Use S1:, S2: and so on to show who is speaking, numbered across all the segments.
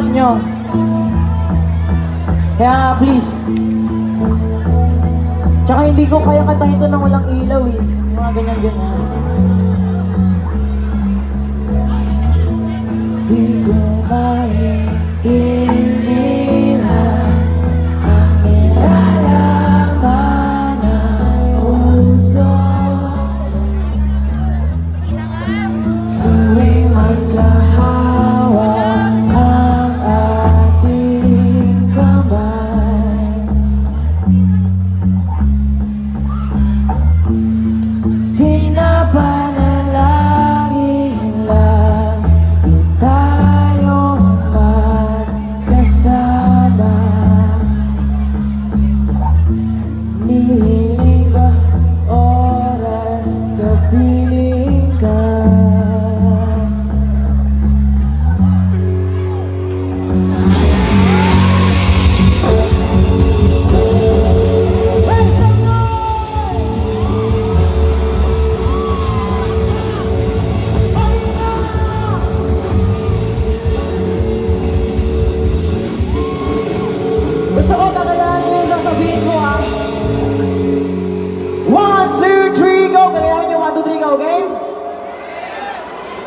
S1: hanap nyo. Kaya please. Tsaka hindi ko kaya kantahin to nang walang ilaw eh. Mga ganyan-ganyan. Di ko maintindihan ang nilalaman ng puso. Tuwing magkahawa ang ating kamay, pinapanalangin lang di tayong magkasama. Nihiling ba oras kapiling ka? Gusto ko kakayahan niyo yung sasabihin ko ha. 1, 2, 3, go! Kakayahan niyo 1, 2, 3, go, okay?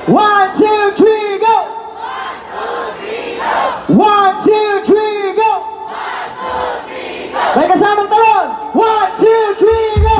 S1: 1, 2, 3, go! 1, 2, 3, go! May kasamang talon! 1, 2, 3, go!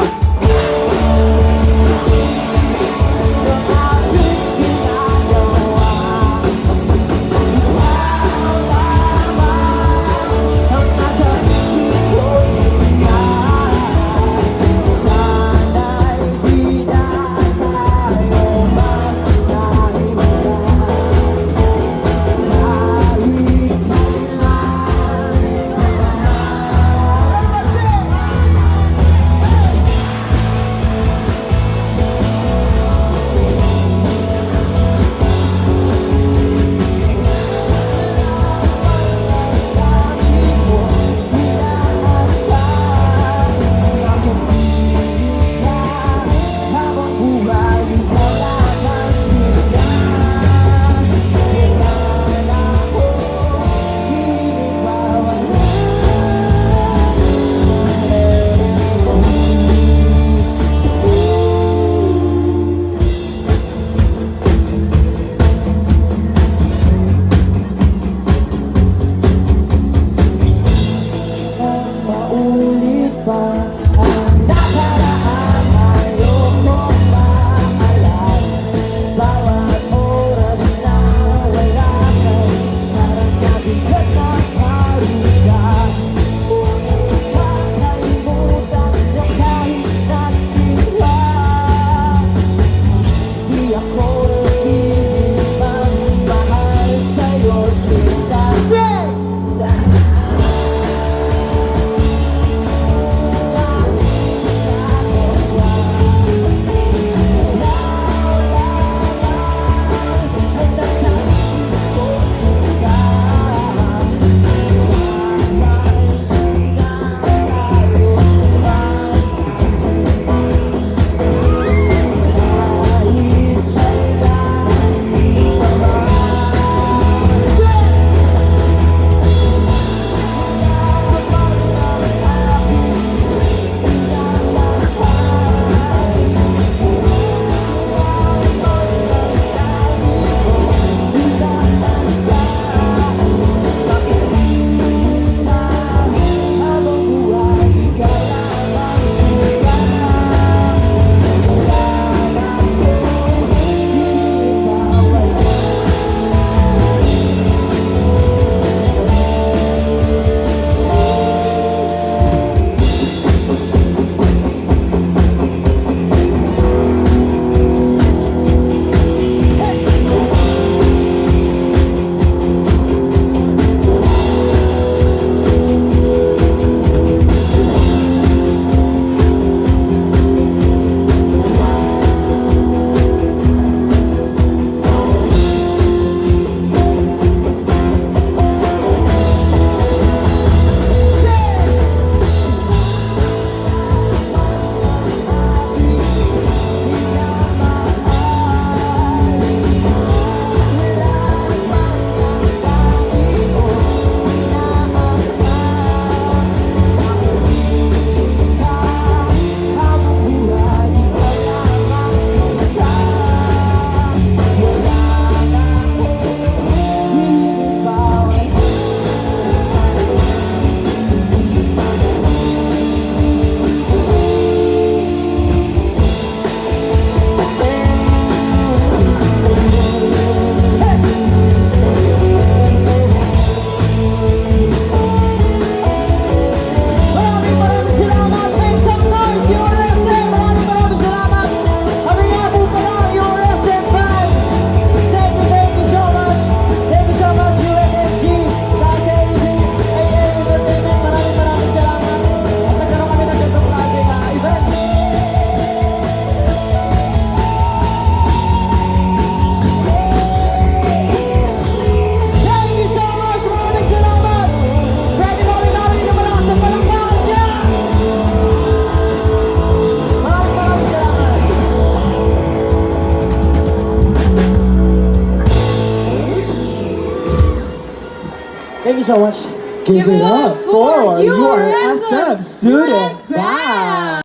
S1: Thank you so much.
S2: Give it up for your SM Student Band!